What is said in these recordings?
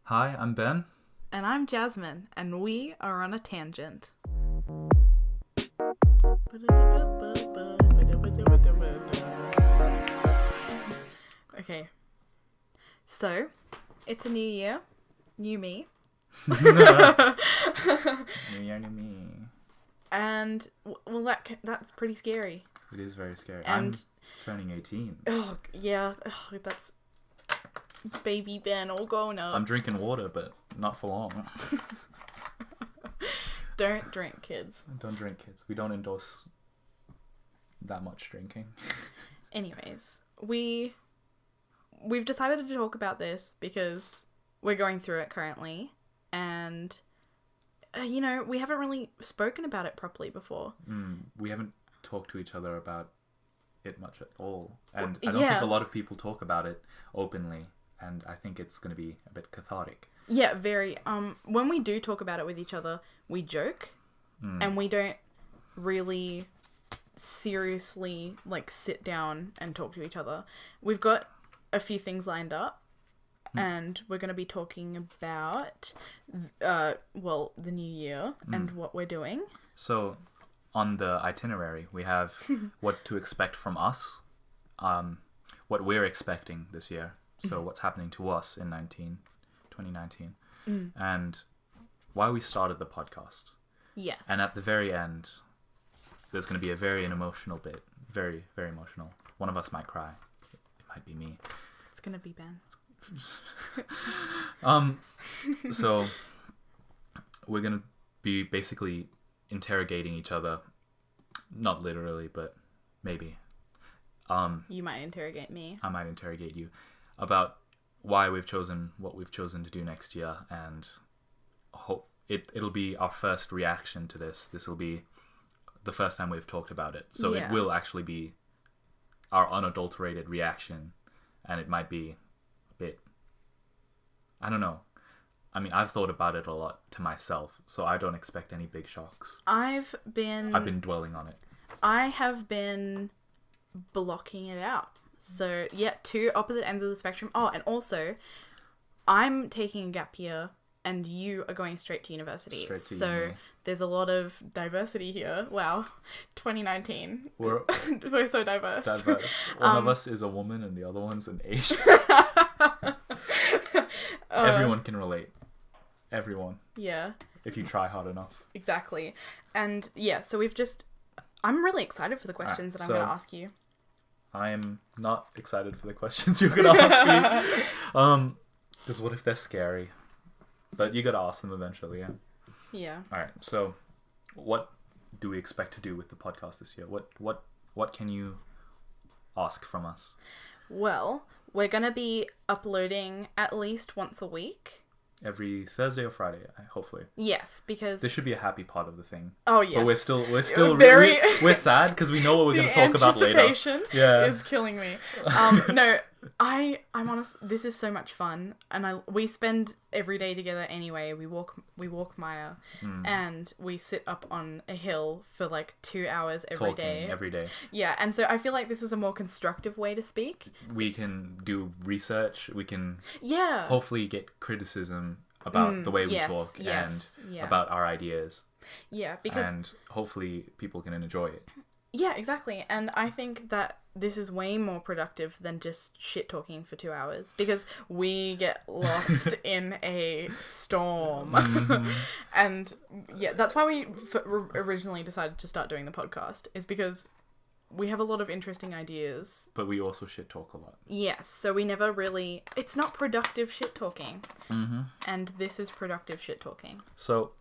Hi, I'm Ben. And I'm Jasmine, and we are on a tangent. Okay, so it's a new year, new me. New year, new me. And well, that's pretty scary. It is very scary. And I'm turning 18. oh yeah, that's baby Ben all grown up. I'm drinking water, but not for long. Don't drink, kids. Don't drink, kids. We don't endorse that much drinking. Anyways, we've decided to talk about this because we're going through it currently, and we haven't really spoken about it properly before. We haven't talked to each other about it much at all, and I don't think a lot of people talk about it openly, and I think it's going to be a bit cathartic. Yeah, very. When we do talk about it with each other, we joke, and we don't really seriously sit down and talk to each other. We've got a few things lined up, and we're going to be talking about the new year and what we're doing. So on the itinerary, we have what to expect from us, what we're expecting this year, so what's happening to us in 2019, and why we started the podcast. Yes. And at the very end, there's going to be a very emotional bit. Very, very emotional. One of us might cry. It might be me. It's going to be Ben. So we're going to be basically interrogating each other. Not literally, but maybe. You might interrogate me. I might interrogate you about why we've chosen what we've chosen to do next year, and hope it'll be our first reaction to this. This will be the first time we've talked about it, so it will actually be our unadulterated reaction, and it might be a bit, I don't know. I mean, I've thought about it a lot to myself, so I don't expect any big shocks. I've been dwelling on it. I have been blocking it out. So, yeah, two opposite ends of the spectrum. Oh, and also, I'm taking a gap year, and you are going straight to university. So there's a lot of diversity here. Wow. 2019. We're so diverse. One of us is a woman and the other one's an Asian. Everyone can relate. Everyone. Yeah. If you try hard enough. Exactly. And yeah, so I'm really excited for the questions that I'm going to ask you. I'm not excited for the questions you're going to ask me. Because what if they're scary? But you gotta ask them eventually, yeah? Yeah. Alright, so what do we expect to do with the podcast this year? What can you ask from us? Well, we're gonna be uploading at least once a week. Every Thursday or Friday, hopefully. Yes, because this should be a happy part of the thing. Oh yes. But we're still very we're sad because we know what we're going to talk about later. Anticipation is killing me. No, I'm honest. This is so much fun, and we spend every day together anyway. We walk Maya, and we sit up on a hill for 2 hours every day. Yeah, and so I feel like this is a more constructive way to speak. We can do research. We can hopefully get criticism about the way we talk and about our ideas. Yeah, because and hopefully people can enjoy it. Yeah, exactly. And I think that this is way more productive than just shit talking for 2 hours, because we get lost in a storm. And yeah, that's why we originally decided to start doing the podcast, is because we have a lot of interesting ideas. But we also shit talk a lot. Yes, so we never really... It's not productive shit talking. And this is productive shit talking. So...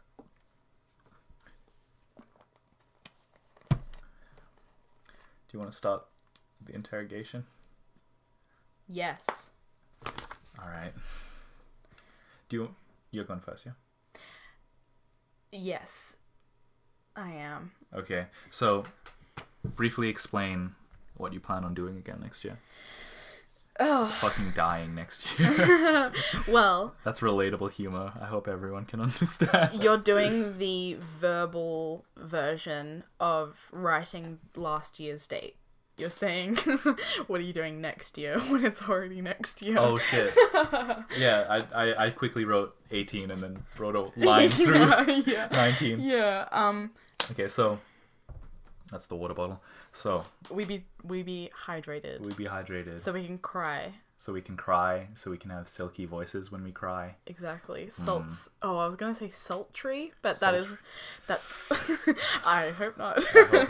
Do you want to start the interrogation? Yes. Alright. You're going first, yeah? Yes. I am. Okay, so... briefly explain what you plan on doing again next year. Oh. Fucking dying next year. Well. That's relatable humor. I hope everyone can understand. You're doing the verbal version of writing last year's date. you're saying, what are you doing next year when it's already next year? Oh shit. Yeah, I quickly wrote 18 and then wrote a line through 19. Yeah. Okay, so that's the water bottle. So we be hydrated. we be hydrated. So we can cry. So we can cry. So we can have silky voices when we cry. Exactly. Salts. Oh, I was gonna say sultry, but Sultry. that's. I hope not. I hope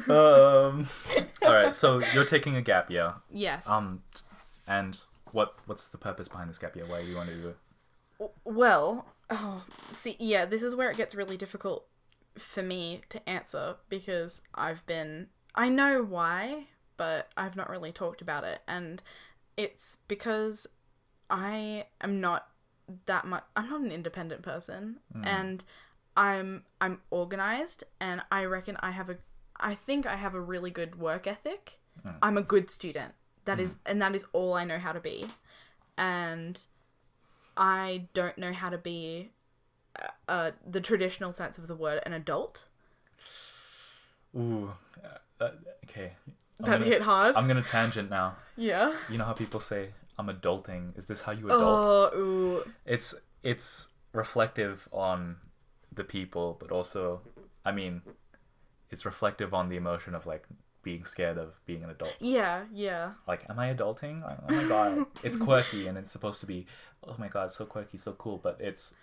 not. All right. So you're taking a gap year. Yes. And what's the purpose behind this gap year? Why do you want to do it? Well, see, yeah, this is where it gets really difficult for me to answer because I know why, but I've not really talked about it, and it's because I am not that much. I'm not an independent person, and I'm organized, and I reckon I think I have a really good work ethic. I'm a good student. That is all I know how to be, and I don't know how to be the traditional sense of the word, an adult. Ooh, okay. That hit hard. I'm gonna tangent now. Yeah. You know how people say, I'm adulting. Is this how you adult? Oh, ooh. It's reflective on the people, but also, I mean, it's reflective on the emotion of like being scared of being an adult. Yeah, yeah. Like, am I adulting? Like, oh my god. It's quirky and it's supposed to be, oh my god, so quirky, so cool, but it's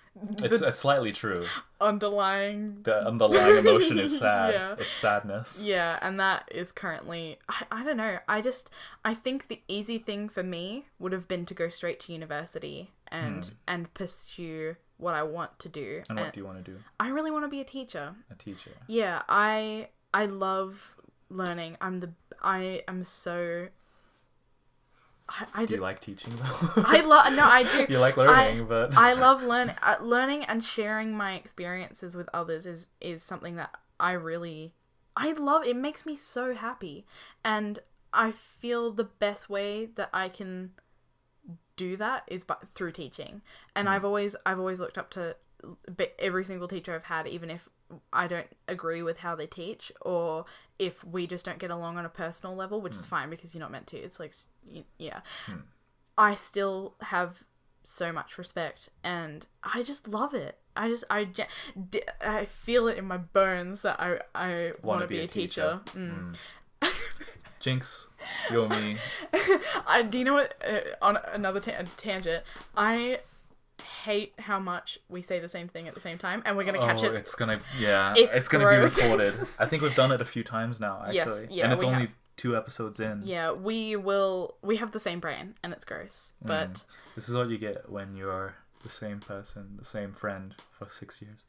slightly true. The underlying emotion is sad. Yeah. It's sadness. Yeah, and that is currently, I don't know, I think the easy thing for me would have been to go straight to university and pursue what I want to do. And what do you want to do? I really want to be a teacher. A teacher. Yeah, I love learning. I am so... Do you like teaching though? I do. You like learning, but I love learning and sharing my experiences with others is something that I love. It makes me so happy, and I feel the best way that I can do that is through teaching. And I've always looked up to every single teacher I've had, even if I don't agree with how they teach, or if we just don't get along on a personal level, which is fine because you're not meant to. It's like, yeah. I still have so much respect, and I just love it. I feel it in my bones that I want to be a teacher. Jinx, you and me. Do you know what? On another tangent, I hate how much we say the same thing at the same time, and we're gonna catch it. It's gonna be recorded. I think we've done it a few times now, actually. Yes, yeah, and it's only 2 episodes in. Yeah, we have the same brain, and it's gross. But this is what you get when you're the same person, the same friend for 6 years,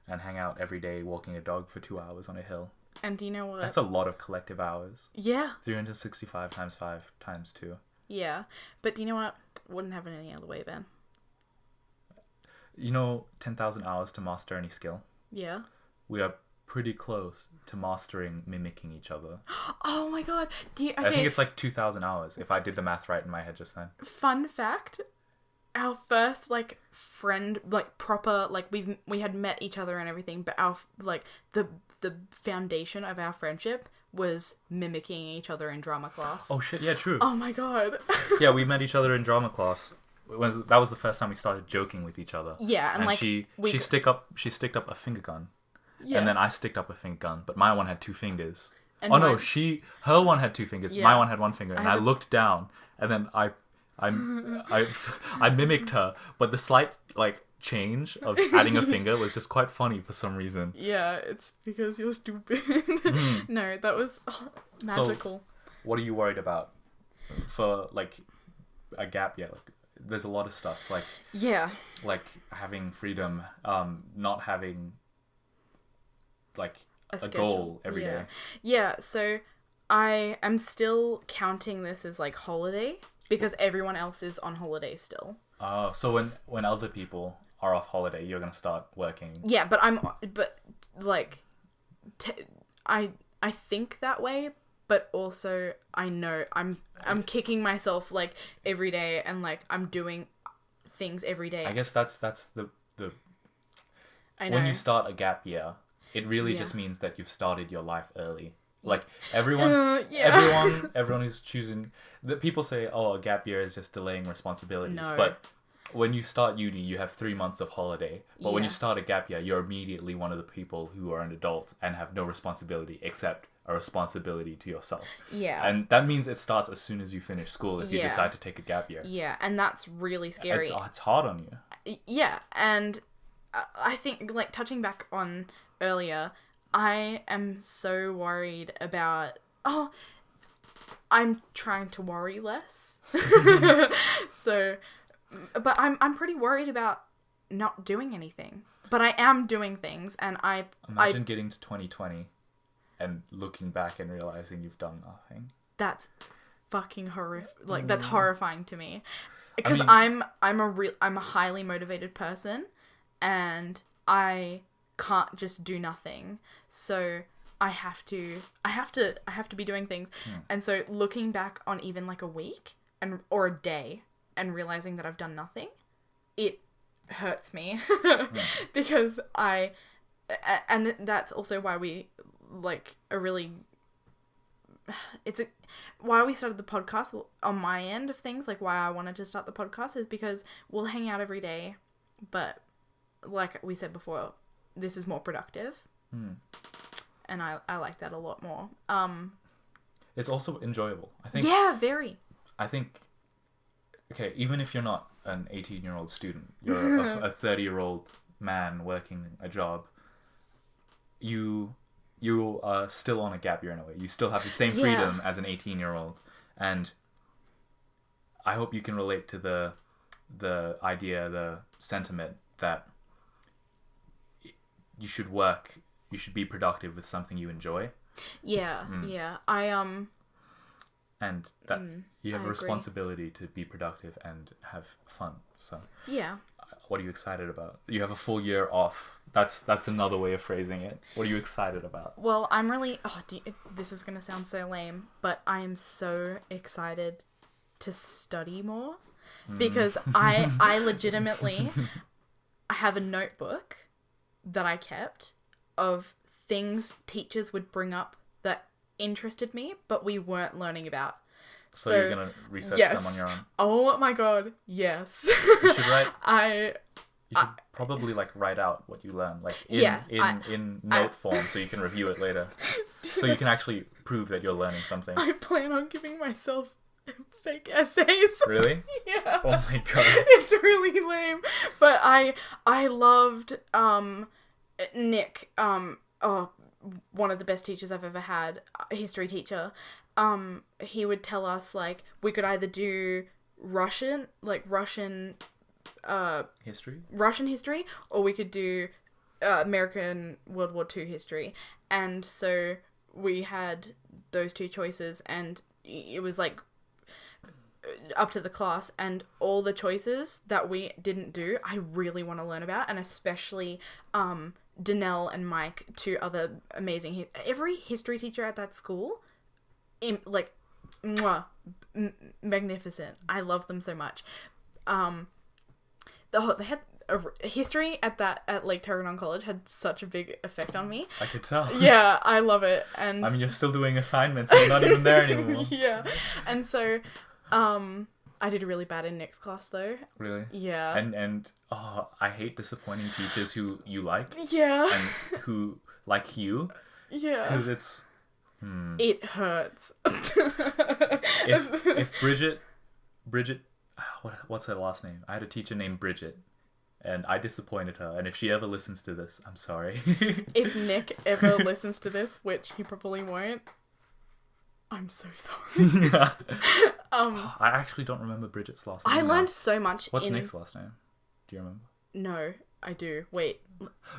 and hang out every day walking a dog for 2 hours on a hill. And do you know what? That's a lot of collective hours. Yeah. 365 times 5 times 2. Yeah, but do you know what? Wouldn't happen any other way, Ben. You know, 10,000 hours to master any skill? Yeah. We are pretty close to mastering mimicking each other. Oh my god. Okay. I think it's like 2,000 hours, if I did the math right in my head just then. Fun fact, our first, like, friend, like, proper, like, we had met each other and everything, but our, like, the foundation of our friendship was mimicking each other in drama class. Oh shit, yeah, true. Oh my god. Yeah, we met each other in drama class. That was the first time we started joking with each other. Yeah, and like she sticked up a finger gun, yes. and then I sticked up a finger gun, but my one had 2 fingers. And no, her one had 2 fingers, yeah. My one had 1 finger, and I looked down, and then I mimicked her, but the slight like change of adding a finger was just quite funny for some reason. Yeah, it's because you're stupid. No, that was magical. So, what are you worried about for like a gap year? Like, there's a lot of stuff like having freedom, not having like a goal every day. Yeah, so I am still counting this as like holiday because everyone else is on holiday still. Oh, so when other people are off holiday, you're gonna start working. Yeah, but I think that way. But also, I know I'm kicking myself like every day, and like I'm doing things every day. I guess that's the. I know. When you start a gap year, it really just means that you've started your life early. Like everyone, everyone who's choosing. That people say, oh, a gap year is just delaying responsibilities, No. but when you start uni, you have 3 months of holiday. But when Yeah. you start a gap year, you're immediately one of the people who are an adult and have no responsibility except a responsibility to yourself. Yeah. And that means it starts as soon as you finish school if you Yeah. decide to take a gap year. Yeah, and that's really scary. It's hard on you. Yeah, and I think, like, touching back on earlier, I am so worried about... Oh, I'm trying to worry less. So, but I'm pretty worried about not doing anything. But I am doing things, and Imagine getting to 2020 and looking back and realizing you've done nothing. That's fucking horrific. Like, that's horrifying to me. Because I mean, I'm a highly motivated person, and I can't just do nothing. So I have to be doing things. And so looking back on even like a week or a day and realizing that I've done nothing, it hurts me because and that's also why we like a really why we started the podcast on my end of things, like why I wanted to start the podcast is because we'll hang out every day, but like we said before, this is more productive. And I like that a lot more. It's also enjoyable, I think. Yeah, very. I think, okay, even if you're not an 18-year-old student, you're a 30-year-old man working a job, you are still on a gap year in a way. You still have the same freedom as an 18-year-old. And I hope you can relate to the idea, the sentiment that you should work, you should be productive with something you enjoy. Yeah, yeah. And that you have I a agree. responsibility to be productive and have fun. So Yeah. what are you excited about? You have a full year off. That's another way of phrasing it. What are you excited about? Well, I'm really... this is going to sound so lame, but I am so excited to study more. Because I legitimately have a notebook that I kept of things teachers would bring up that interested me, but we weren't learning about. So you're going to research them on your own? Oh my god, yes. You should write... You should I- probably like write out what you learn, like in note form, so you can review it later, so you can actually prove that you're learning something. I plan on giving myself fake essays. Really? Yeah. Oh my god. It's really lame, but I loved Nick. One of the best teachers I've ever had, a history teacher. He would tell us like we could either do Russian history, or we could do American World War II history. And so we had those two choices, and it was like up to the class, and all the choices that we didn't do I really want to learn about, and especially Danelle and Mike, two other amazing every history teacher at that school, magnificent. I love them so much. They had history at Lake Tarragon College had such a big effect on me. I could tell. Yeah, I love it. And I mean, you're still doing assignments, and you're not even there anymore. Yeah, and so I did really bad in Nick's class though. Really? Yeah. And I hate disappointing teachers who you like. Yeah. And who like you. Yeah. Because it's... It hurts. If Bridget, what's her last name? I had a teacher named Bridget, and I disappointed her. And if she ever listens to this, I'm sorry. If Nick ever listens to this, which he probably won't, I'm so sorry. I actually don't remember Bridget's last name. I learned now. so much. What's Nick's last name? Do you remember? No, I do. Wait.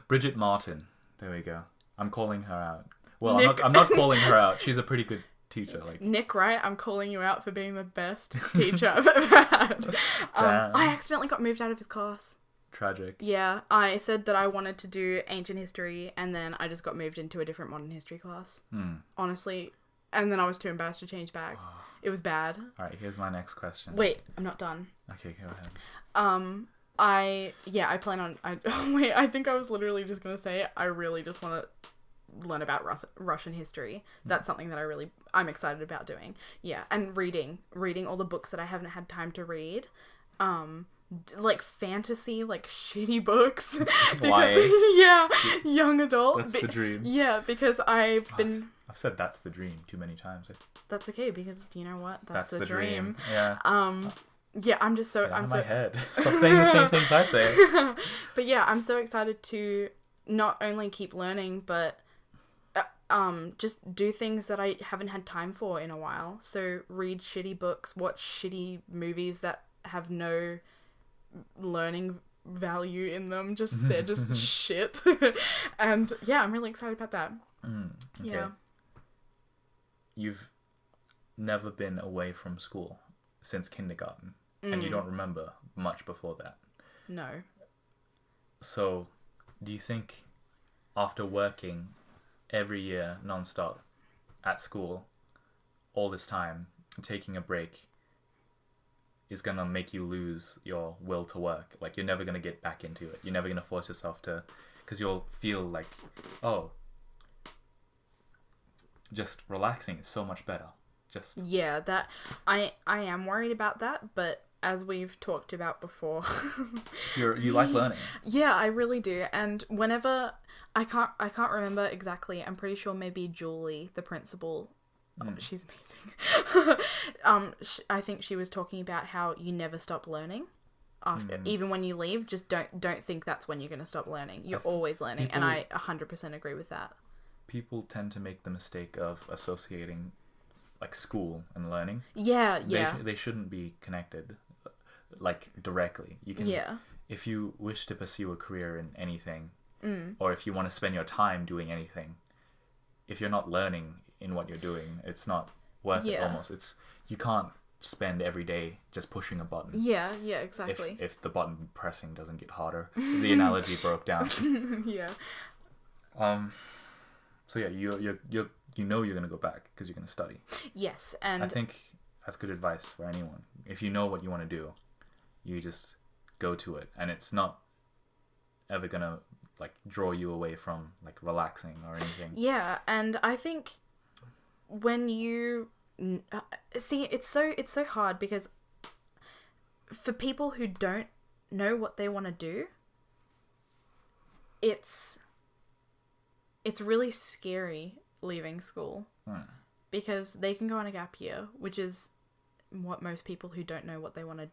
Bridget Martin. There we go. I'm calling her out. Well, Nick... I'm not calling her out. She's a pretty good teacher. Like Nick, right? I'm calling you out for being the best teacher I've ever had. I accidentally got moved out of his class. Tragic. Yeah, I said that I wanted to do ancient history, and then I just got moved into a different modern history class. Honestly. And then I was too embarrassed to change back. It was bad. Alright, here's my next question. Wait, I'm not done. Okay, go ahead. I plan on... I think I was literally just going to say, I really just want to learn about Russian history. That's something that I'm excited about doing. Yeah, and reading all the books that I haven't had time to read. Like fantasy, like shitty books. Why? Yeah, young adult. That's the dream. Yeah, because I've said that's the dream too many times. That's okay, because you know what? That's the dream. Yeah. Yeah, I'm just so... I'm my head. Stop saying the same things I say. But yeah, I'm so excited to not only keep learning, but just do things that I haven't had time for in a while. So read shitty books, watch shitty movies that have no learning value in them. They're just shit. And yeah, I'm really excited about that. Okay. Yeah. You've never been away from school since kindergarten, and you don't remember much before that. No. So, do you think after working every year non-stop at school all this time, taking a break is going to make you lose your will to work? Like, you're never going to get back into it. You're never going to force yourself to, because you'll feel like, oh, just relaxing is so much better. Yeah, that I am worried about that, but as we've talked about before, you like learning. Yeah, I really do. And whenever I can't remember exactly. I'm pretty sure maybe Julie, the principal, she's amazing. I think she was talking about how you never stop learning. After even when you leave, just don't think that's when you're going to stop learning. You're always learning, and I 100% agree with that. People tend to make the mistake of associating like school and learning. Yeah. They shouldn't be connected like directly. You can if you wish to pursue a career in anything, or if you want to spend your time doing anything, if you're not learning in what you're doing, it's not worth it almost. You can't spend every day just pushing a button. Yeah, exactly. If the button pressing doesn't get harder. The analogy broke down. Yeah. So yeah, you know you're gonna go back because you're gonna study. Yes, and I think that's good advice for anyone. If you know what you want to do, you just go to it, and it's not ever gonna like draw you away from like relaxing or anything. Yeah, and I think when you see, it's so hard because for people who don't know what they want to do, it's really scary leaving school because they can go on a gap year, which is what most people who don't know what they want to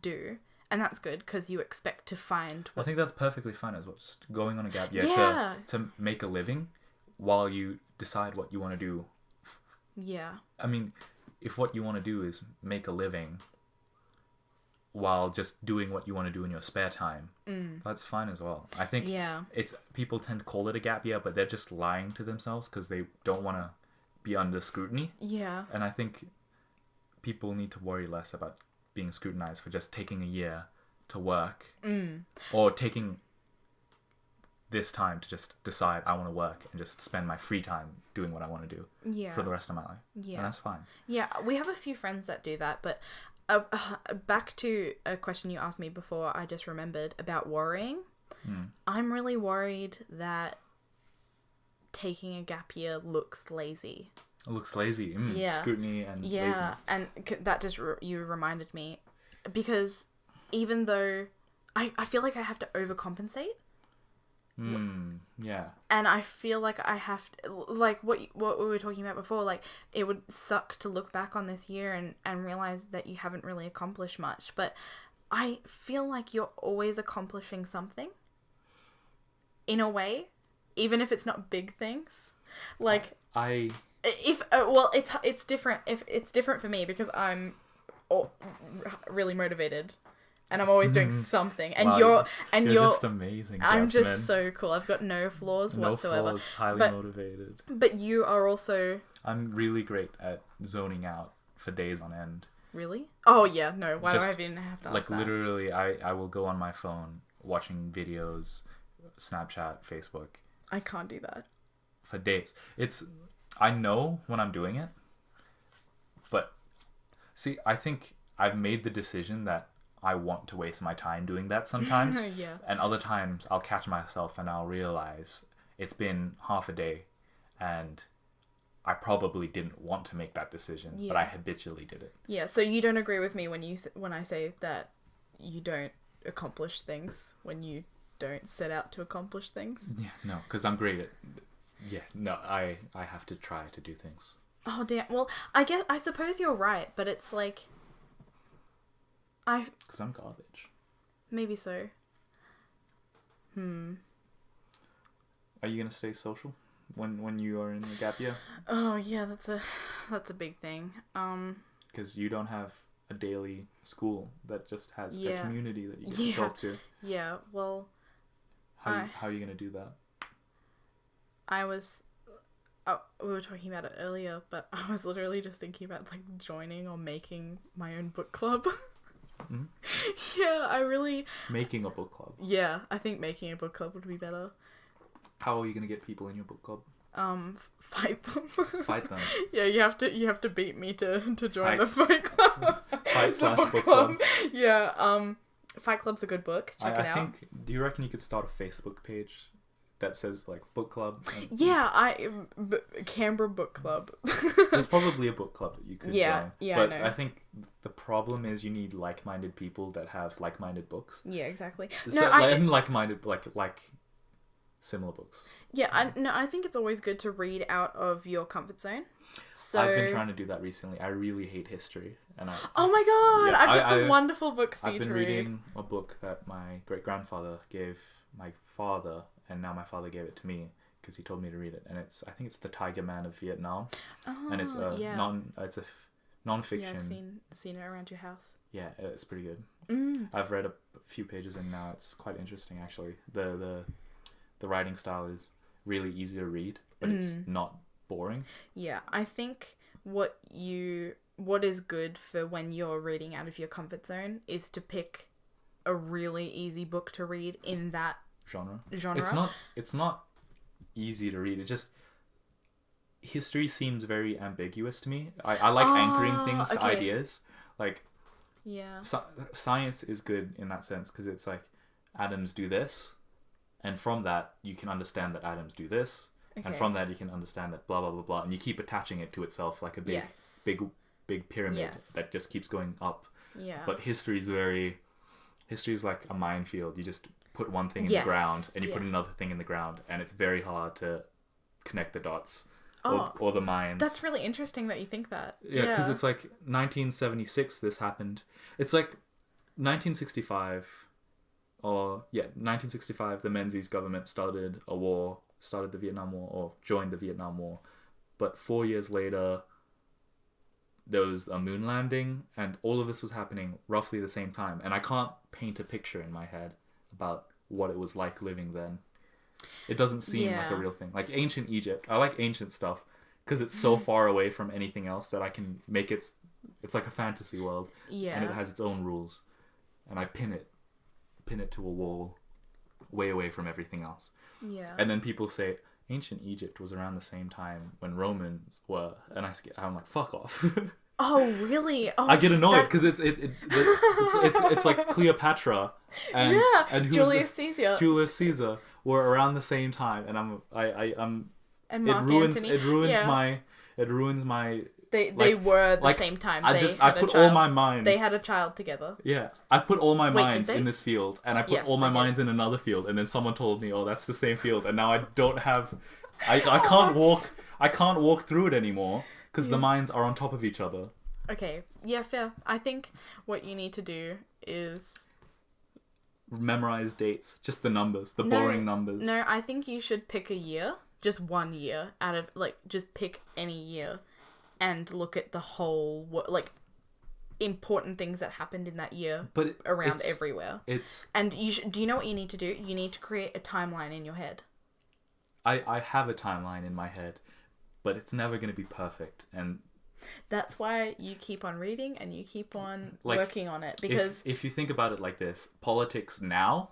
do, and that's good because you expect to find I think that's perfectly fine as well, just going on a gap year to make a living while you decide what you want to do. I mean, if what you want to do is make a living while just doing what you want to do in your spare time, that's fine as well. I think it's people tend to call it a gap year, but they're just lying to themselves because they don't want to be under scrutiny. Yeah. And I think people need to worry less about being scrutinized for just taking a year to work or taking this time to just decide I want to work and just spend my free time doing what I want to do for the rest of my life. Yeah. And that's fine. Yeah, we have a few friends that do that, but back to a question you asked me before, I just remembered about worrying. I'm really worried that taking a gap year looks lazy. It looks lazy. Scrutiny and laziness. And that just you reminded me, because even though I feel like I have to overcompensate. Yeah. And I feel like I have to, like what we were talking about before, like it would suck to look back on this year and realize that you haven't really accomplished much, but I feel like you're always accomplishing something in a way, even if it's not big things. Like it's different. If it's different for me because I'm really motivated. And I'm always doing something. And you're just amazing, Jasmine. I'm just so cool. I've got no flaws whatsoever. No flaws, highly motivated. But you are also... I'm really great at zoning out for days on end. Really? Oh, yeah. No. Why do I even have to ask like, that? Literally, I will go on my phone watching videos, Snapchat, Facebook. I can't do that. For days. I know when I'm doing it. But, see, I think I've made the decision that I want to waste my time doing that sometimes. And other times I'll catch myself and I'll realize it's been half a day and I probably didn't want to make that decision, but I habitually did it. Yeah, so you don't agree with me when I say that you don't accomplish things when you don't set out to accomplish things? Yeah, no, because I'm great at... Yeah, no, I have to try to do things. Oh, damn. Well, I suppose you're right, but it's like... Because I'm garbage. Maybe so. Are you going to stay social when you are in the gap year? Oh, yeah, that's a big thing. Because you don't have a daily school that just has a community that you get to talk to. Yeah, well... How are you going to do that? We were talking about it earlier, but I was literally just thinking about like joining or making my own book club. Mm-hmm. Yeah, I really... Making a book club. Yeah, I think making a book club would be better. How are you going to get people in your book club? Fight them. Fight them. Yeah, you have to beat me to join the fight club. Fight/book club. Yeah, Fight Club's a good book. Check it out. Do you reckon you could start a Facebook page that says like book club? Canberra Book Club. There's probably a book club that you could join. Yeah, but I know. I think the problem is you need like-minded people that have like-minded books. Yeah, exactly. So, like-minded, like similar books. Yeah, I think it's always good to read out of your comfort zone. So I've been trying to do that recently. I really hate history, and oh my god, I've got some wonderful books for you to read. I've been reading a book that my great-grandfather gave my father, and now my father gave it to me because he told me to read it. And I think it's The Tiger Man of Vietnam, and it's a non-fiction. Yeah, I've seen it around your house. Yeah, it's pretty good. I've read a few pages in now. It's quite interesting actually. The writing style is really easy to read, but it's not boring. Yeah, I think what is good for when you're reading out of your comfort zone is to pick a really easy book to read in that genre. It's not easy to read. It just history seems very ambiguous to me. I like anchoring things to ideas. Like science is good in that sense because it's like atoms do this, and from that you can understand that atoms do this. Okay. And from that you can understand that blah blah blah blah, and you keep attaching it to itself like a big pyramid that just keeps going up. Yeah. But history is like a minefield. You just put one thing in the ground and you put another thing in the ground, and it's very hard to connect the dots or the mines. That's really interesting that you think that. Yeah, because it's like 1976 this happened. It's like 1965 the Menzies government started the Vietnam War, or joined the Vietnam War. But 4 years later, there was a moon landing, and all of this was happening roughly the same time. And I can't paint a picture in my head about what it was like living then. It doesn't seem like a real thing. Like ancient Egypt, I like ancient stuff because it's so far away from anything else that I can make it's like a fantasy world. Yeah. And it has its own rules. And I pin it to a wall way away from everything else. Yeah. And then people say ancient Egypt was around the same time when Romans were, and I'm like, fuck off. Oh really? Oh, I get annoyed because it's like Cleopatra and Julius Caesar were around the same time, and and Mark Antony. It ruins my. They were the same time. I put all my minds. They had a child together. Yeah, I put all my minds in this field, and I put all my minds in another field, and then someone told me, "Oh, that's the same field," and now I don't have. I can't walk. I can't walk through it anymore because the minds are on top of each other. Okay. Yeah, fair. I think what you need to do is memorize dates, just the numbers, the boring numbers. No, I think you should pick a year, just 1 year out of just pick any year. And look at the whole, important things that happened in that year, but around everywhere. And do you know what you need to do? You need to create a timeline in your head. I have a timeline in my head, but it's never going to be perfect. And that's why you keep on reading and you keep on working on it. Because if you think about it like this, politics now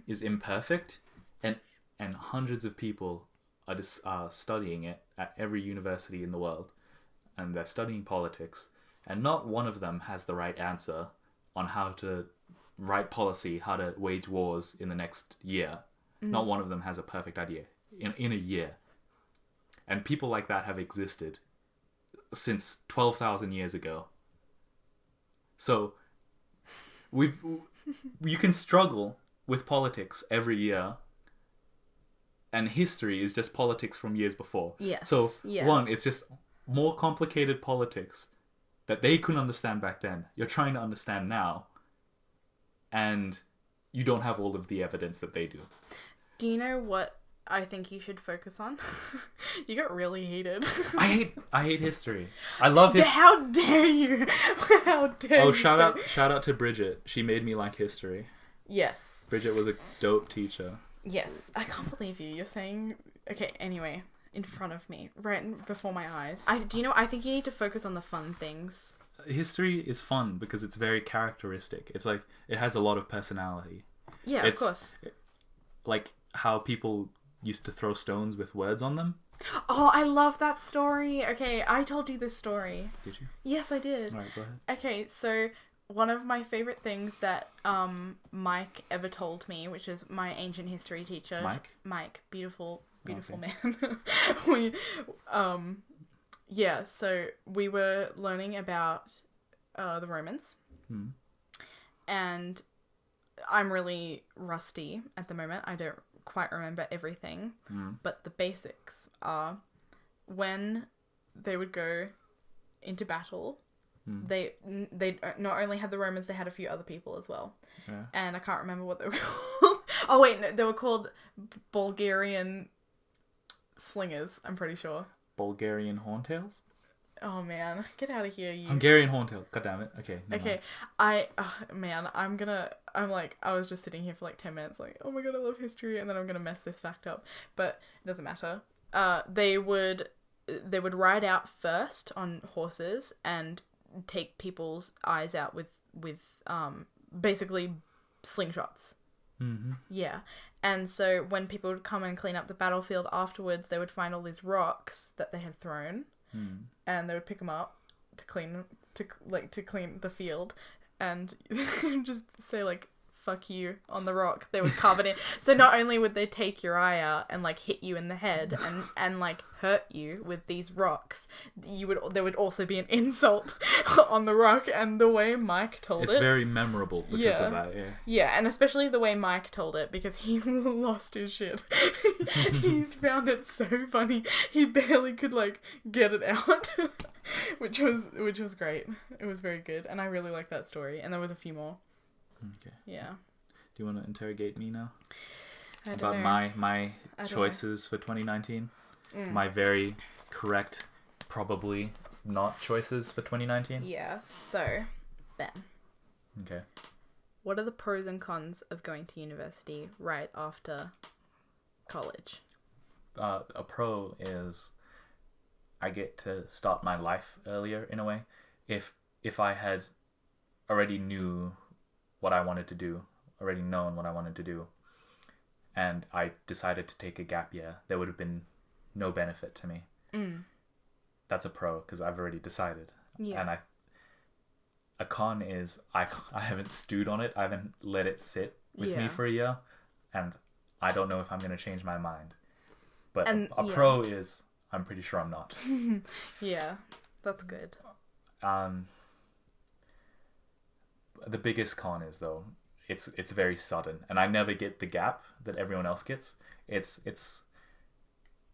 is imperfect, and hundreds of people are studying it at every university in the world. And they're studying politics, and not one of them has the right answer on how to write policy, how to wage wars in the next year. Not one of them has a perfect idea in a year. And people like that have existed since 12,000 years ago. So you can struggle with politics every year, and history is just politics from years before. Yes. So yeah. one, it's just more complicated politics that they couldn't understand back then. You're trying to understand now, and you don't have all of the evidence that they do. Do you know what I think you should focus on? You got really heated. I hate history. I love history. How dare you? How dare you? Oh, shout out to Bridget. She made me like history. Yes. Bridget was a dope teacher. Yes. I can't believe you. You're saying... Okay, anyway. In front of me. Right before my eyes. Do you know, I think you need to focus on the fun things. History is fun because it's very characteristic. It's like, it has a lot of personality. Yeah, of course. Like how people used to throw stones with words on them. Oh, I love that story. Okay, I told you this story. Did you? Yes, I did. Alright, go ahead. Okay, so one of my favorite things that Mike ever told me, which is my ancient history teacher. Mike, beautiful man. So we were learning about the Romans. And I'm really rusty at the moment. I don't quite remember everything. But the basics are when they would go into battle, they not only had the Romans, they had a few other people as well. Yeah. And I can't remember what they were called. Oh wait, no, they were called Bulgarian slingers, I'm pretty sure. Bulgarian horntails? Oh man, get out of here, you. Hungarian horntail. God damn it. Okay. Okay. I was just sitting here for like 10 minutes like, oh my god, I love history, and then I'm gonna mess this fact up. But it doesn't matter. They would ride out first on horses and take people's eyes out with basically slingshots. Yeah. And so when people would come and clean up the battlefield afterwards, they would find all these rocks that they had thrown. And they would pick them up to clean the field, and just say like "fuck you" on the rock. They would carve it in. So not only would they take your eye out and like hit you in the head and like hurt you with these rocks, there would also be an insult on the rock. And the way Mike told it's very memorable because of that. Yeah, and especially the way Mike told it, because he lost his shit. He found it so funny. He barely could like get it out. which was great. It was very good, and I really liked that story. And there was a few more. Okay. Yeah. Do you want to interrogate me now? About my choices for 2019? My very correct, probably not choices for 2019? Yeah, so, Ben. Okay. What are the pros and cons of going to university right after college? A pro is I get to start my life earlier in a way. If I had already known what I wanted to do, and I decided to take a gap year, there would have been no benefit to me. That's a pro because I've already decided. Yeah. And a con is I haven't stewed on it. I haven't let it sit with me for a year, and I don't know if I'm going to change my mind. But a pro is I'm pretty sure I'm not. Yeah, that's good. The biggest con is though, it's very sudden, and I never get the gap that everyone else gets. It's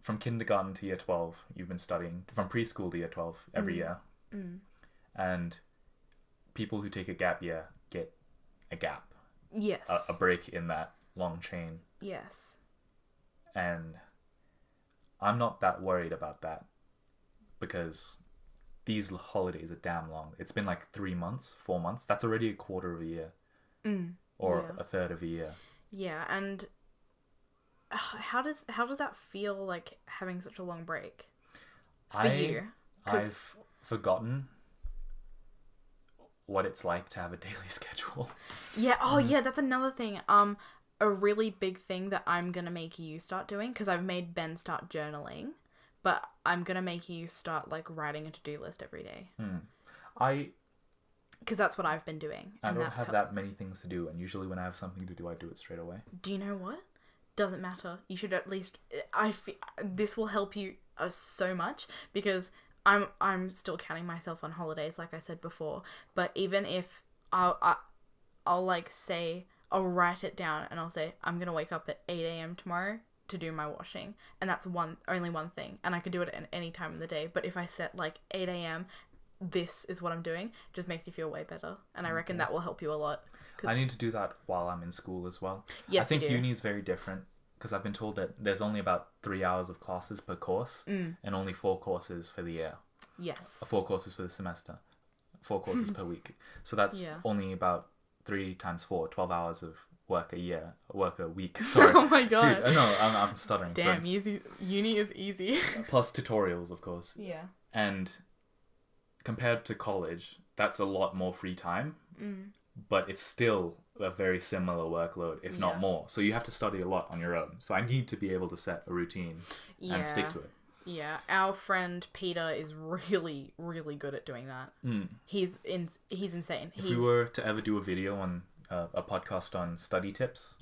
from kindergarten to year 12. You've been studying from preschool to year 12 every year, and people who take a gap year get a gap. Yes. A break in that long chain. Yes. And I'm not that worried about that because these holidays are damn long. It's been like 3 months, 4 months. That's already a quarter of a year. Or a third of a year. Yeah, and how does that feel, like having such a long break for you? I've forgotten what it's like to have a daily schedule. Yeah. Oh, yeah. That's another thing. A really big thing that I'm gonna make you start doing, because I've made Ben start journaling, but I'm gonna make you start like writing a to-do list every day. Because that's what I've been doing. I don't have that many things to do, and usually when I have something to do, I do it straight away. Do you know what? doesn't matter. You should at least, this will help you so much, because I'm still counting myself on holidays, like I said before. But even if I'll like say, I'll write it down and I'll say, I'm going to wake up at 8 a.m. tomorrow to do my washing. And that's only one thing. And I could do it at any time in the day. But if I set like 8 a.m., this is what I'm doing, it just makes you feel way better. And I reckon that will help you a lot. I need to do that while I'm in school as well. Yes, I think uni is very different, because I've been told that there's only about 3 hours of classes per course and only 4 courses for the year. Yes. 4 courses for the semester. 4 courses per week. So that's only about 3 times 4, 12 hours of work a week. Sorry. Oh my god. Dude, no, I'm stuttering. Damn, easy. Uni is easy. Plus tutorials, of course. Yeah. And compared to college, that's a lot more free time. But it's still a very similar workload, if not more. So you have to study a lot on your own. So I need to be able to set a routine and stick to it. Yeah, our friend Peter is really, really good at doing that. He's insane. If we were to ever do a video on a podcast on study tips...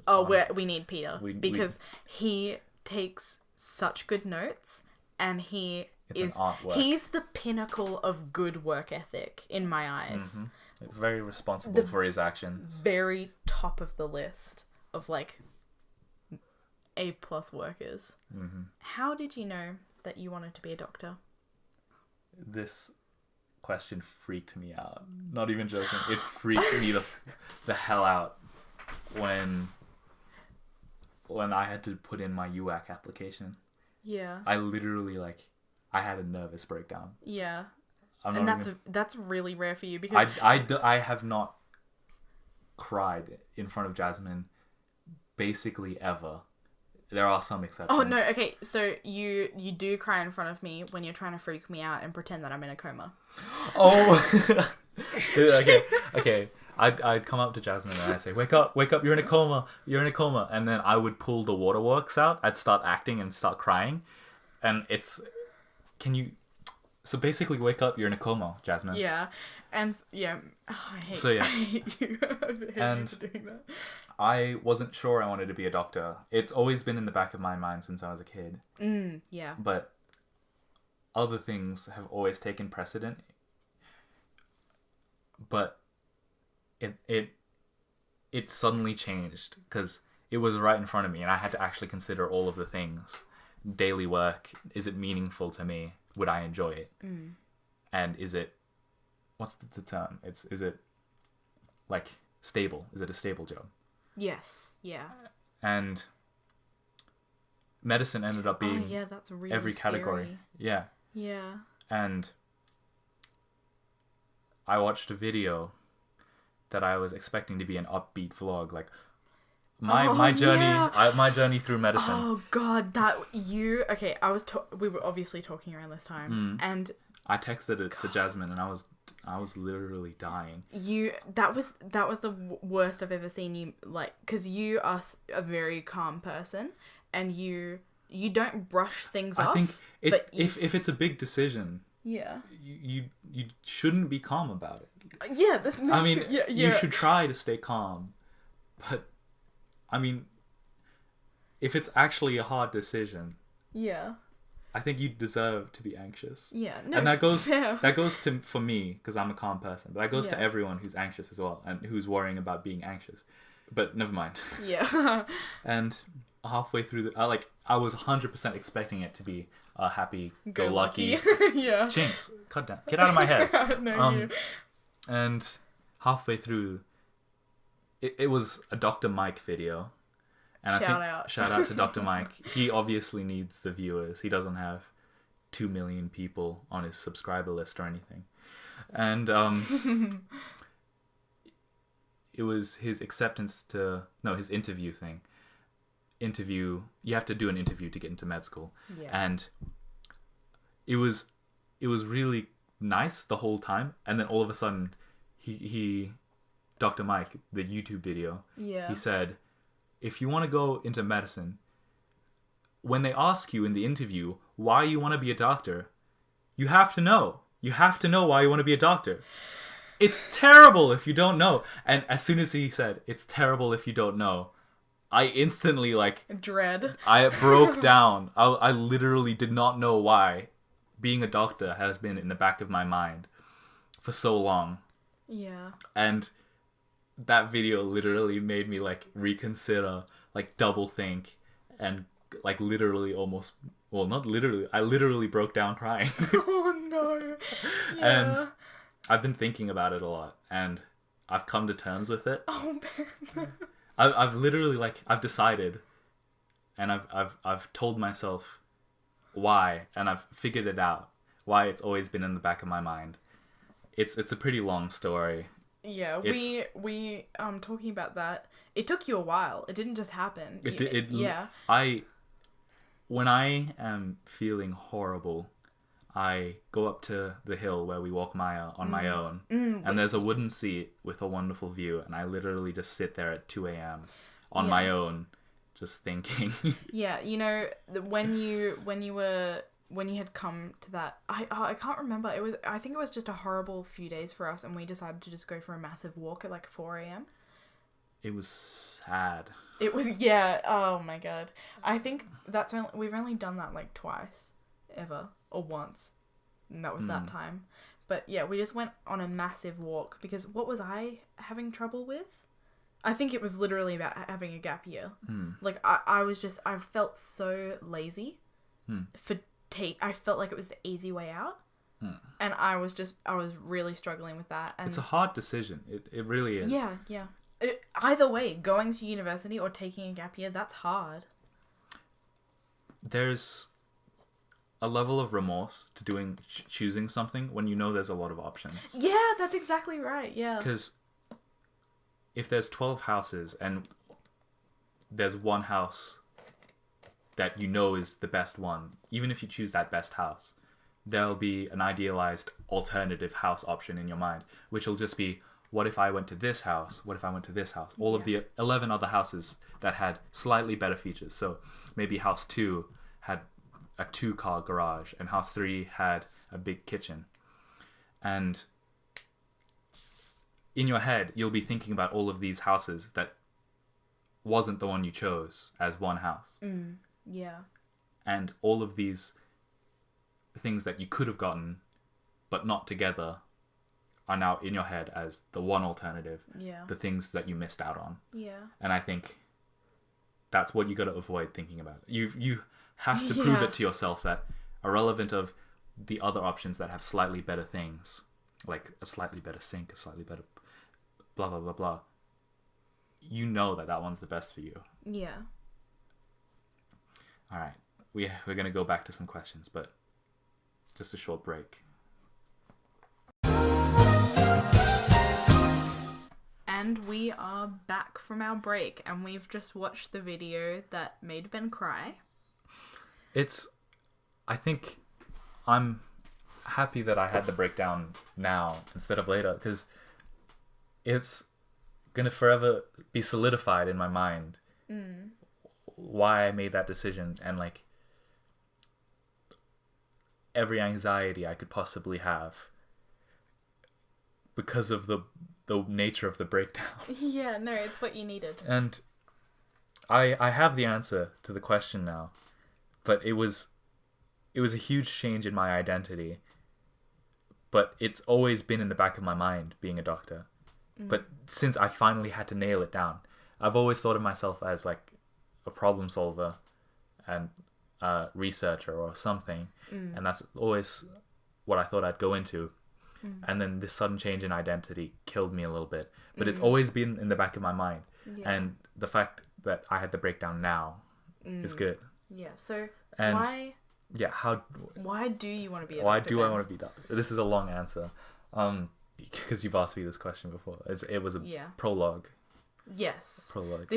we need Peter. Because he takes such good notes, and he's an artwork. He's the pinnacle of good work ethic in my eyes. Very responsible for his actions. Very top of the list of like A+ workers. How did you know that you wanted to be a doctor? This question freaked me out. Not even joking. It freaked me the hell out when I had to put in my UAC application. Yeah. I literally I had a nervous breakdown. Yeah. And that's really rare for you, because I have not cried in front of Jasmine basically ever. There are some exceptions. Oh no, okay, so you do cry in front of me when you're trying to freak me out and pretend that I'm in a coma. Oh. okay. I'd come up to Jasmine and I'd say, wake up, you're in a coma. And then I would pull the waterworks out. I'd start acting and start crying. And so basically, wake up, you're in a coma, Jasmine. Yeah. And yeah, I hate you. And for doing that. I wasn't sure I wanted to be a doctor. It's always been in the back of my mind since I was a kid. Yeah. But other things have always taken precedent. But it suddenly changed, because it was right in front of me and I had to actually consider all of the things. Daily work, is it meaningful to me? Would I enjoy it? And is it, what's the term? Is it like stable? Is it a stable job? Yes. Yeah. And medicine ended up being that's really every scary. category. Yeah. Yeah. And I watched a video that I was expecting to be an upbeat vlog, like my journey through medicine. Oh god, okay, we were obviously talking around this time, and I texted it to Jasmine, and I was literally dying. That was the worst I've ever seen you, like, because you are a very calm person, and you don't brush things off. I think if it's a big decision, you shouldn't be calm about it. Yeah, I mean, you should try to stay calm, but I mean, if it's actually a hard decision, I think you deserve to be anxious. Yeah, no, and that goes to, for me, because I'm a calm person, but that goes to everyone who's anxious as well, and who's worrying about being anxious. But never mind. Yeah. And halfway through I was 100% expecting it to be a happy-go-lucky. Yeah. Jinx, cut down, get out of my head. No, and halfway through, it was a Dr. Mike video. And shout out to Dr. Mike. He obviously needs the viewers. He doesn't have 2 million people on his subscriber list or anything. And it was his his interview thing. You have to do an interview to get into med school. Yeah. And it was really nice the whole time. And then all of a sudden, he Dr. Mike, the YouTube video, he said, if you want to go into medicine, when they ask you in the interview why you want to be a doctor, you have to know. You have to know why you want to be a doctor. It's terrible if you don't know. And as soon as he said, it's terrible if you don't know, I instantly, like, Dread. I broke down. I literally did not know why being a doctor has been in the back of my mind for so long. Yeah. And that video literally made me, like, reconsider, like, double think, and, like, literally almost, well, not literally, I literally broke down crying. Oh no. Yeah. And I've been thinking about it a lot, and I've come to terms with it. Oh man. I've literally, like, I've decided, and I've told myself why, and I've figured it out, why it's always been in the back of my mind. It's a pretty long story. Yeah, we talking about that. It took you a while. It didn't just happen. Yeah. When I am feeling horrible, I go up to the hill where we walk Maya on my own, and there's a wooden seat with a wonderful view, and I literally just sit there at 2 a.m. on my own, just thinking. Yeah, you know, when you had come to that, I can't remember. I think it was just a horrible few days for us, and we decided to just go for a massive walk at like 4 a.m. It was sad. It was, yeah. Oh my god. I think we've only done that like twice, ever, or once, and that was that time. But yeah, we just went on a massive walk because what was I having trouble with? I think it was literally about having a gap year. Like I felt so lazy I felt like it was the easy way out. And I was really struggling with that. And it's a hard decision. It really is. Yeah. Either way, going to university or taking a gap year, that's hard. There's a level of remorse to choosing something when you know there's a lot of options. Yeah, that's exactly right. Yeah. Because if there's 12 houses and there's one house that you know is the best one, even if you choose that best house, there'll be an idealized alternative house option in your mind, which will just be, what if I went to this house? What if I went to this house? All of the 11 other houses that had slightly better features. So maybe house 2 had a 2-car garage, and house 3 had a big kitchen. And in your head, you'll be thinking about all of these houses that wasn't the one you chose as one house. Yeah. And all of these things that you could have gotten, but not together, are now in your head as the one alternative. Yeah. The things that you missed out on. Yeah. And I think that's what you got to avoid thinking about. You have to prove it to yourself that, irrelevant of the other options that have slightly better things, like a slightly better sink, a slightly better blah blah blah blah, you know that one's the best for you. Yeah. All right, we're gonna go back to some questions, but just a short break. And we are back from our break, and we've just watched the video that made Ben cry. I think I'm happy that I had the breakdown now instead of later, because it's gonna forever be solidified in my mind why I made that decision, and like every anxiety I could possibly have because of the nature of the breakdown. Yeah, no, it's what you needed. And I have the answer to the question now, but it was a huge change in my identity. But it's always been in the back of my mind, being a doctor. But since I finally had to nail it down, I've always thought of myself as like a problem solver and a researcher or something. And that's always what I thought I'd go into. And then this sudden change in identity killed me a little bit. But it's always been in the back of my mind. Yeah. And the fact that I had the breakdown now is good. Yeah, so and why... Yeah, why do you want to be a doctor? Why do I want to be a doctor? This is a long answer. Because you've asked me this question before. It was a prologue. Yes. Prologue.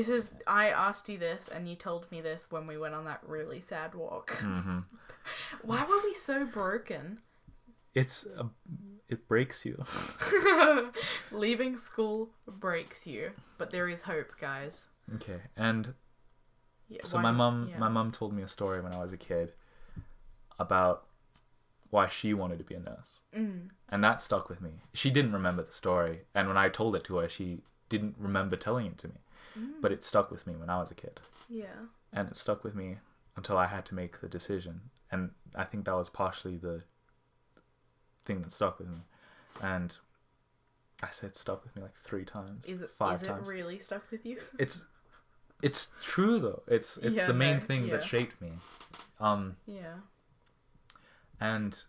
I asked you this, and you told me this when we went on that really sad walk. Why were we so broken? It breaks you. Leaving school breaks you, but there is hope, guys. Okay, and so my mum told me a story when I was a kid about why she wanted to be a nurse, and that stuck with me. She didn't remember the story, and when I told it to her, she didn't remember telling it to me. but it stuck with me when I was a kid. Yeah. And it stuck with me until I had to make the decision. And I think that was partially the thing that stuck with me. And I said stuck with me like 3 times. Is it 5 times. It really stuck with you? It's true though. It's the main thing that shaped me. Yeah. And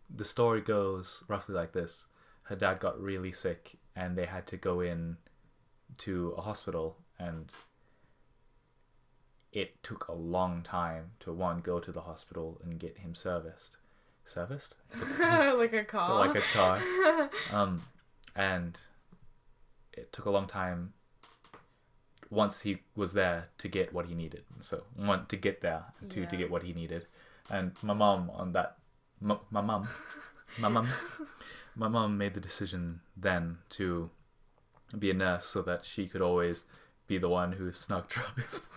the story goes roughly like this. Her dad got really sick and they had to go in to a hospital, and it took a long time to go to the hospital and get him serviced. Like a car. Like a car. And it took a long time once he was there to get what he needed. So to get there to get what he needed. And my mom on that, my mom made the decision then to be a nurse so that she could always be the one who snuck drugs.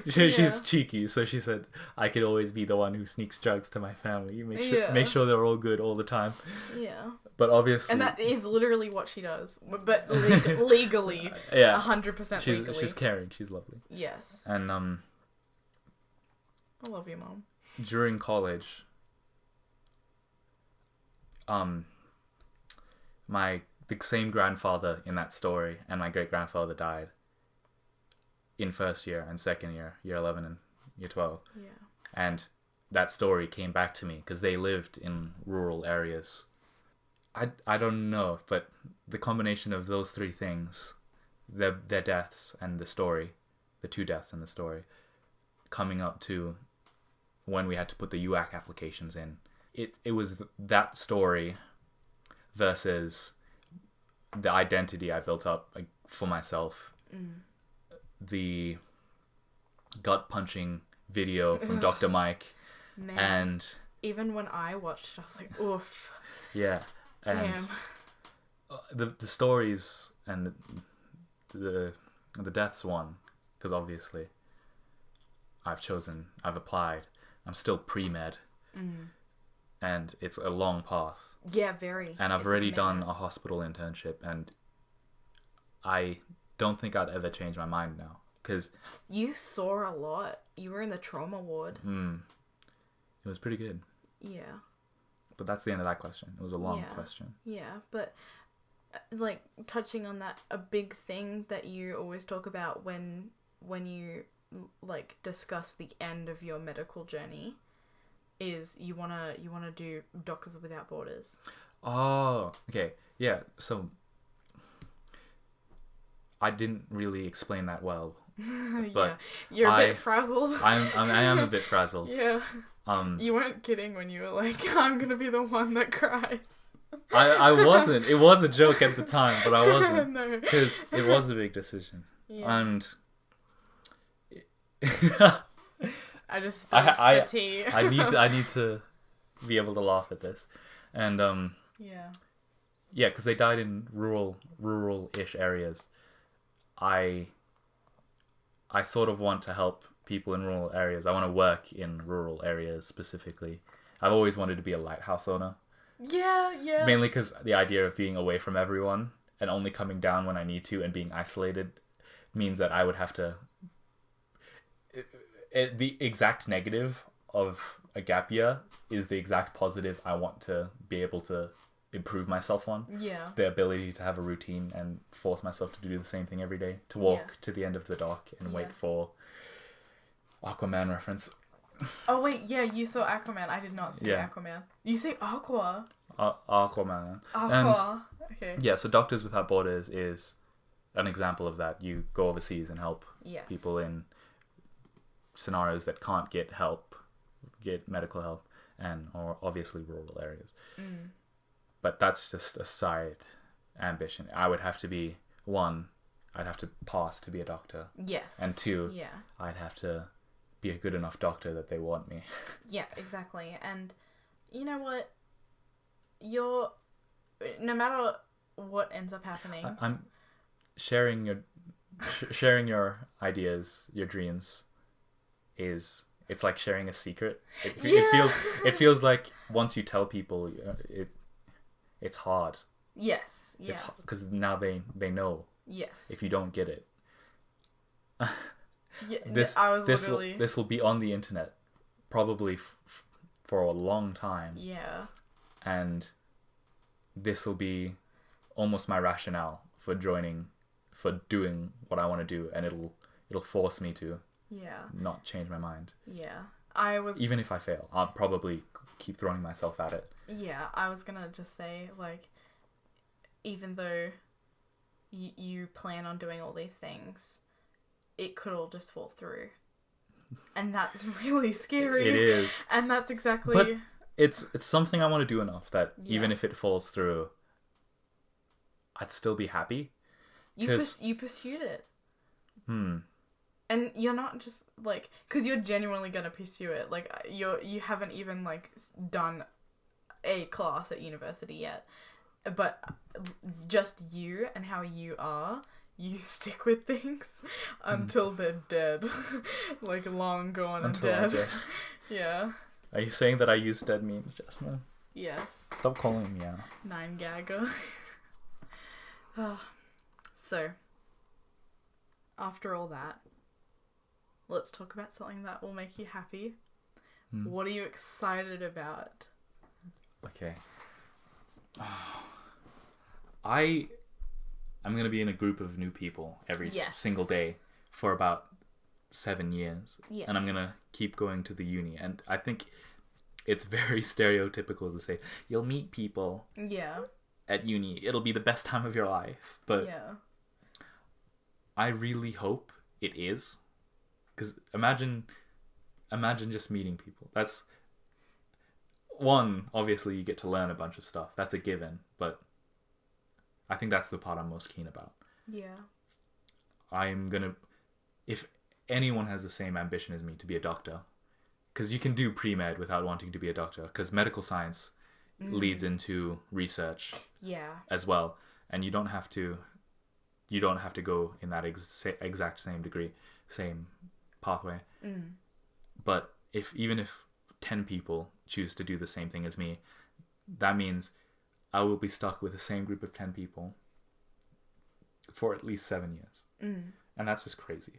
She's cheeky, so she said I could always be the one who sneaks drugs to my family. Make sure they're all good all the time. Yeah. But obviously, and that is literally what she does. But legally, 100% legally. She's caring. She's lovely. Yes. And I love you, Mom. During college, the same grandfather in that story and my great grandfather died in first year and second year 11 and year 12. Yeah. And that story came back to me because they lived in rural areas. I don't know, but the combination of those 3 things, their deaths and the story, the 2 deaths and the story, coming up to when we had to put the UAC applications in, it was that story versus the identity I built up for myself. The gut punching video from Dr. Mike. Man. And even when I watched it, I was like, oof. Yeah. Damn. And the stories and the deaths won, because obviously I've applied. I'm still pre-med. And it's a long path. Yeah, very. And I've already done a hospital internship, and I don't think I'd ever change my mind now, because you saw a lot. You were in the trauma ward. It was pretty good. Yeah. But that's the end of that question. It was a long question. Yeah, but like touching on that, a big thing that you always talk about when you like discuss the end of your medical journey is you wanna do Doctors Without Borders. Oh, okay. Yeah, so I didn't really explain that well. But you're a bit frazzled. I am a bit frazzled. Yeah. You weren't kidding when you were like, I'm gonna be the one that cries. I wasn't. It was a joke at the time, but I wasn't. No. Because it was a big decision. Yeah. And I just spilled the tea. I need to be able to laugh at this. And yeah, because they died in rural-ish areas. I sort of want to help people in rural areas. I want to work in rural areas specifically. I've always wanted to be a lighthouse owner. Yeah. Mainly because the idea of being away from everyone and only coming down when I need to and being isolated means that I would have to... the exact negative of a gap year is the exact positive I want to be able to improve myself on. Yeah. The ability to have a routine and force myself to do the same thing every day. To walk to the end of the dock and wait for Aquaman reference. Oh wait, yeah, you saw Aquaman. I did not see Aquaman. You say Aqua. Aquaman. Aqua. Okay. Yeah, so Doctors Without Borders is an example of that. You go overseas and help people in scenarios that can't get medical help, or obviously rural areas. But that's just a side ambition. I would have to be, 1, I'd have to pass to be a doctor. Yes. And 2, I'd have to be a good enough doctor that they want me. Yeah, exactly. And you know what? No matter what ends up happening, I'm sharing your ideas, your dreams. It's like sharing a secret. It feels like once you tell people, it's hard. Yes. Yeah. Because now they know. Yes. If you don't get it. Yeah, This I was this literally... this will be on the internet probably for a long time. Yeah. And this will be almost my rationale for doing what I want to do, and it'll force me to not change my mind. Yeah. Even if I fail, I'll probably keep throwing myself at it. Yeah, I was gonna just say, like, even though you plan on doing all these things, it could all just fall through. And that's really scary. It is. And that's exactly... But it's something I want to do enough that even if it falls through, I'd still be happy. You pursued it. And you're not just, like... Because you're genuinely gonna pursue it. Like, you haven't even, like, done a class at university yet. But just you and how you are, you stick with things until they're dead. Like, long gone and dead. Yeah. Are you saying that I use dead memes, Jasmine? Yes. Stop calling me out. 9gagger. So, after all that, let's talk about something that will make you happy. What are you excited about? Okay. I'm going to be in a group of new people every single day for about 7 years. Yes. And I'm going to keep going to the uni. And I think it's very stereotypical to say, you'll meet people at uni. It'll be the best time of your life. But I really hope it is. Because imagine just meeting people. That's... One, obviously you get to learn a bunch of stuff. That's a given. But I think that's the part I'm most keen about. Yeah. I'm going to... If anyone has the same ambition as me to be a doctor, because you can do pre-med without wanting to be a doctor, because medical science leads into research as well, and you don't have to go in that exact same pathway. But even if 10 people choose to do the same thing as me, that means I will be stuck with the same group of 10 people for at least 7 years. And that's just crazy.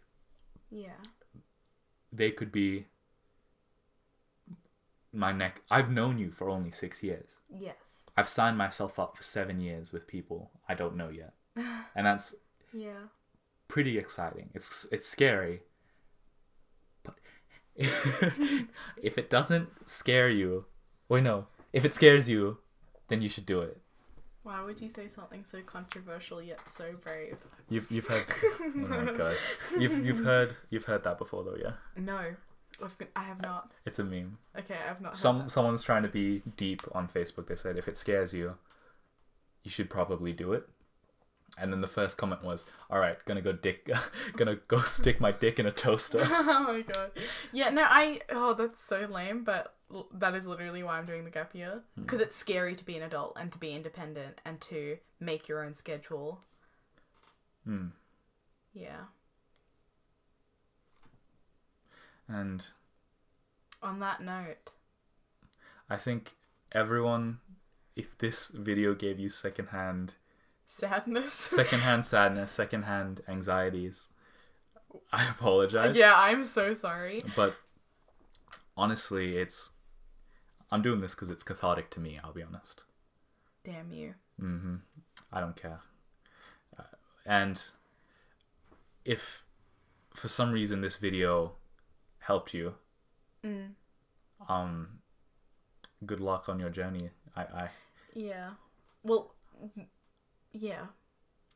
Yeah. They could be my neck. I've known you for only 6 years. Yes. I've signed myself up for 7 years with people I don't know yet. And that's pretty exciting. It's scary. But if it doesn't scare you, if it scares you, then you should do it. Why would you say something so controversial yet so brave? You've heard oh my god. You've heard that before though, yeah? No. I have not. It's a meme. Okay, I've not heard that. Someone's trying to be deep on Facebook. They said if it scares you, you should probably do it. And then the first comment was, "All right, gonna go stick my dick in a toaster." Oh my god. Yeah, no, that's so lame, but that is literally why I'm doing the gap year. Because it's scary to be an adult and to be independent and to make your own schedule. Yeah. And on that note, I think everyone, if this video gave you secondhand sadness, secondhand anxieties, I apologize. Yeah, I'm so sorry. But honestly, I'm doing this because it's cathartic to me, I'll be honest. Damn you. I don't care. And if for some reason this video helped you, good luck on your journey. Yeah. Well, yeah.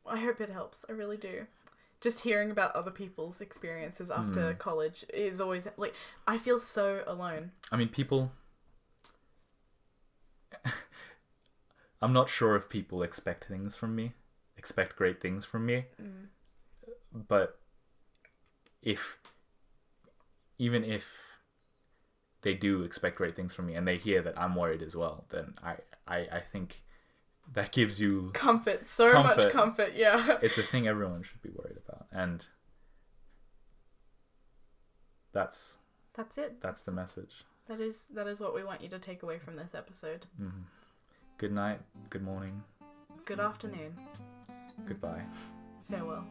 I hope it helps. I really do. Just hearing about other people's experiences after college is always, like, I feel so alone. I mean, I'm not sure if people expect great things from me. But even if they do expect great things from me and they hear that I'm worried as well, then I think that gives you comfort. Much comfort, yeah. It's a thing everyone should be worried about. And that's it. That's the message. That is what we want you to take away from this episode. Good night, good morning. Good afternoon. Goodbye. Farewell.